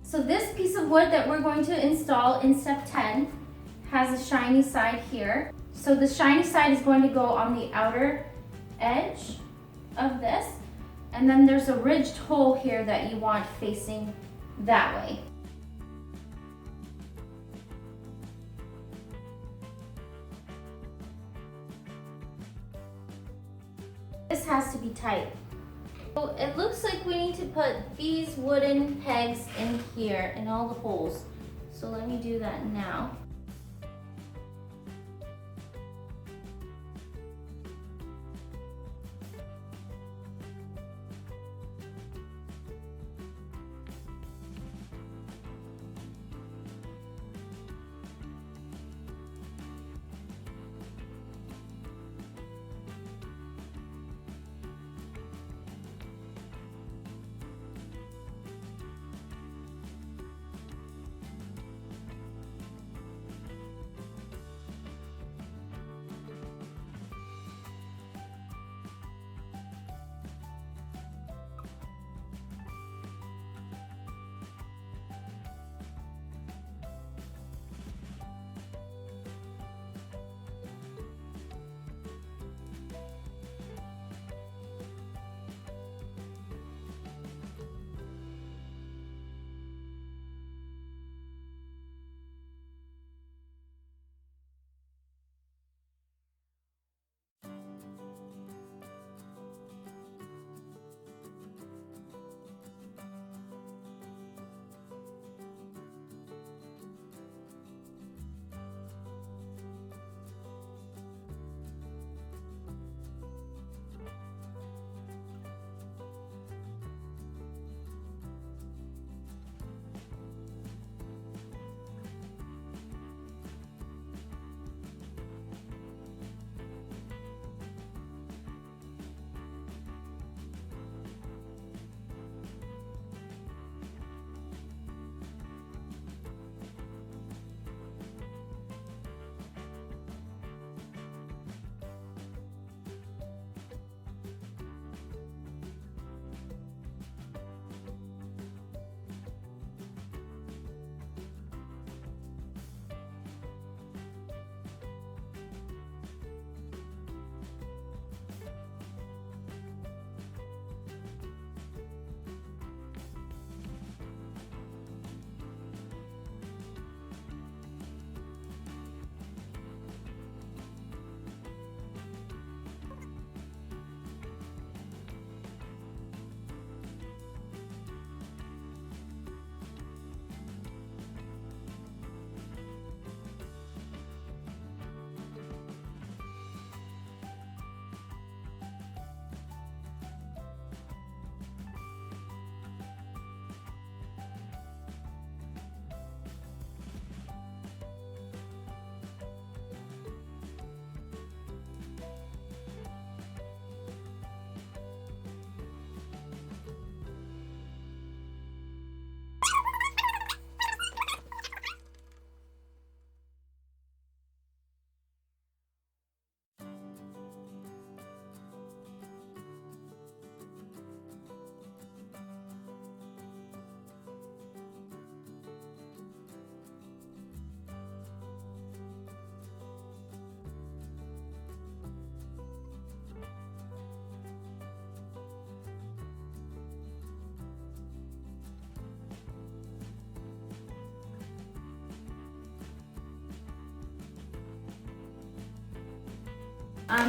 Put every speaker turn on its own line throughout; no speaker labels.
So this piece of wood that we're going to install in step 10 has a shiny side here. So the shiny side is going to go on the outer edge of this, and then there's a ridged hole here that you want facing that way. This has to be tight. So it looks like we need to put these wooden pegs in here in all the holes. So let me do that now.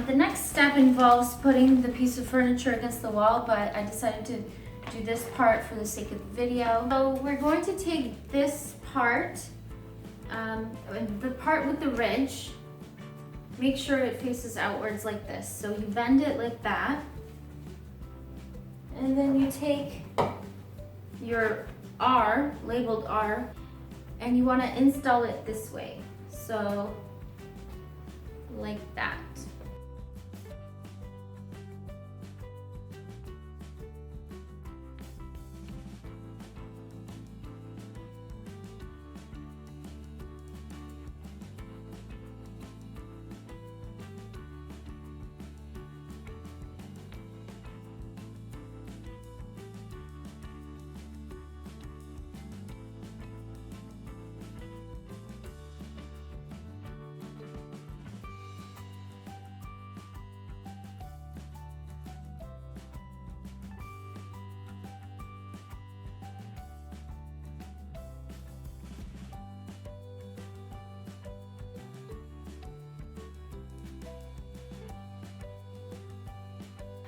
The next step involves putting the piece of furniture against the wall, but I decided to do this part for the sake of the video. So we're going to take this part, the part with the ridge, make sure it faces outwards like this. So you bend it like that, and then you take your R, labeled R, and you want to install it this way. So like that.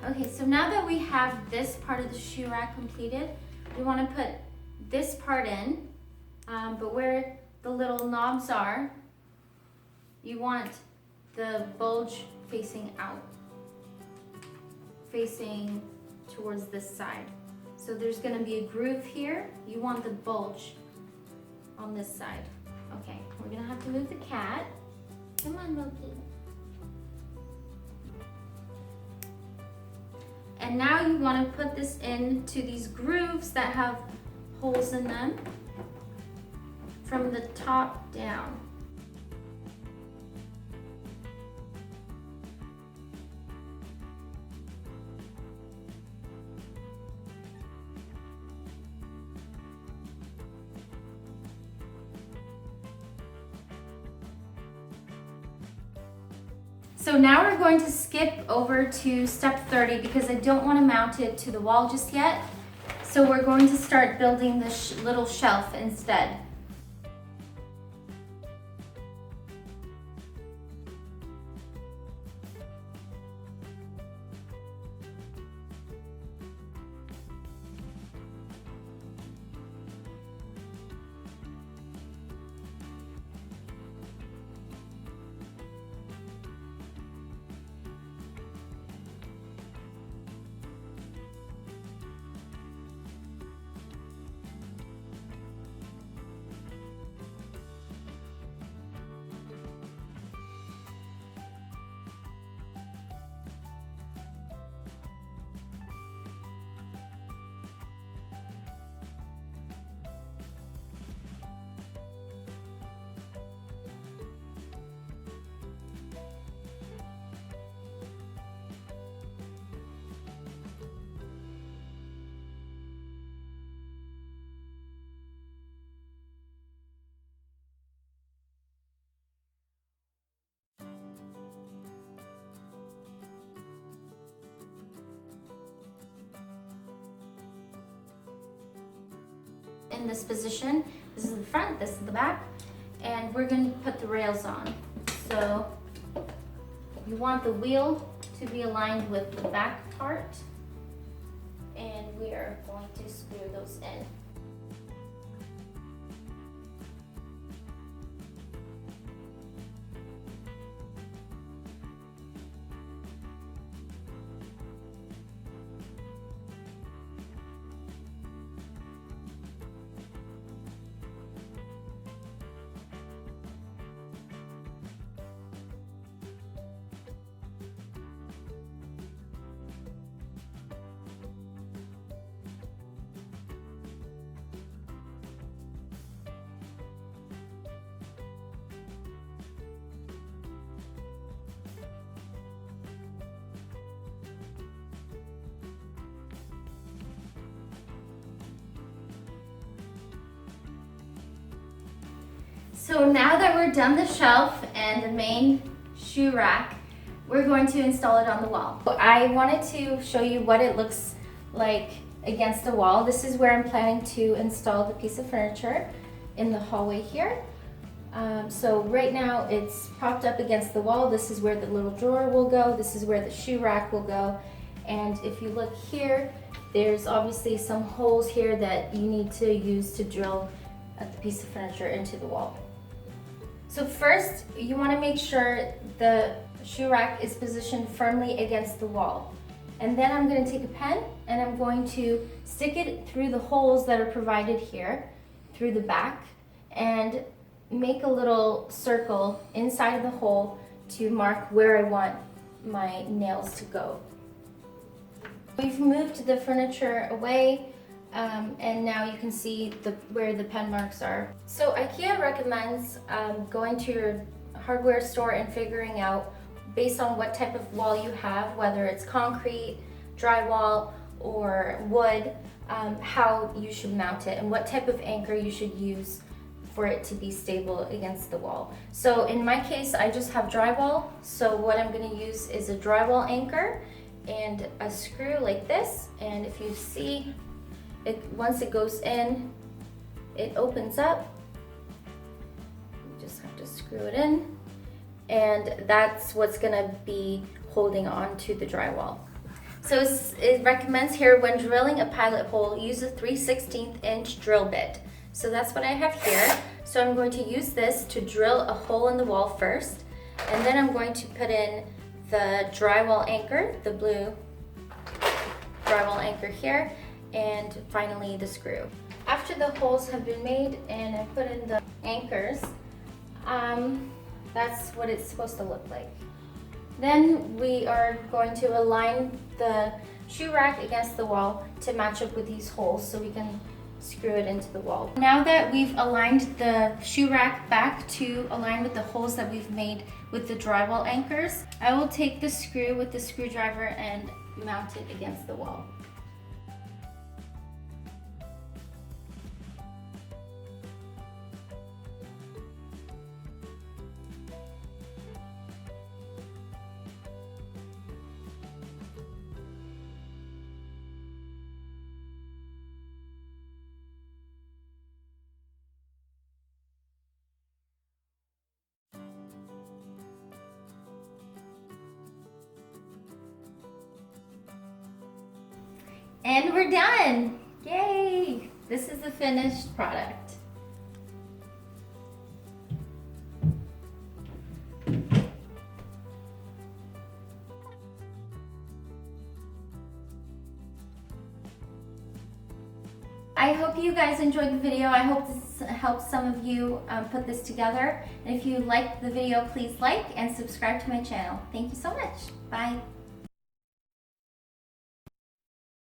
Okay, so now that we have this part of the shoe rack completed, we want to put this part in, but where the little knobs are, you want the bulge facing out, facing towards this side. So there's going to be a groove here. You want the bulge on this side. Okay, we're going to have to move the cat. Come on, Loki. And now you want to put this into these grooves that have holes in them from the top down. So now we're going to skip over to step 30 because I don't want to mount it to the wall just yet. So we're going to start building this little shelf instead. In this position, this is the front, this is the back, and we're going to put the rails on. So you want the wheel to be aligned with the back part, and we are going to screw those in. So now that we're done the shelf and the main shoe rack, we're going to install it on the wall. I wanted to show you what it looks like against the wall. This is where I'm planning to install the piece of furniture in the hallway here. So right now it's propped up against the wall. This is where the little drawer will go. This is where the shoe rack will go. And if you look here, there's obviously some holes here that you need to use to drill the piece of furniture into the wall. So first, you want to make sure the shoe rack is positioned firmly against the wall. And then I'm going to take a pen and I'm going to stick it through the holes that are provided here, through the back, and make a little circle inside of the hole to mark where I want my nails to go. We've moved the furniture away. And now you can see where the pen marks are. So IKEA recommends going to your hardware store and figuring out, based on what type of wall you have, whether it's concrete, drywall, or wood, how you should mount it and what type of anchor you should use for it to be stable against the wall. So in my case, I just have drywall. So what I'm going to use is a drywall anchor and a screw like this. And if you see, once it goes in, it opens up. You just have to screw it in, and that's what's gonna be holding on to the drywall. So it recommends here when drilling a pilot hole, use a 3/16 inch drill bit. So that's what I have here. So I'm going to use this to drill a hole in the wall first, and then I'm going to put in the drywall anchor, the blue drywall anchor here, and finally the screw. After the holes have been made and I put in the anchors, that's what it's supposed to look like. Then we are going to align the shoe rack against the wall to match up with these holes so we can screw it into the wall. Now that we've aligned the shoe rack back to align with the holes that we've made with the drywall anchors, I will take the screw with the screwdriver and mount it against the wall. And we're done! Yay! This is the finished product. I hope you guys enjoyed the video. I hope this helps some of you put this together. And if you liked the video, please like and subscribe to my channel. Thank you so much. Bye.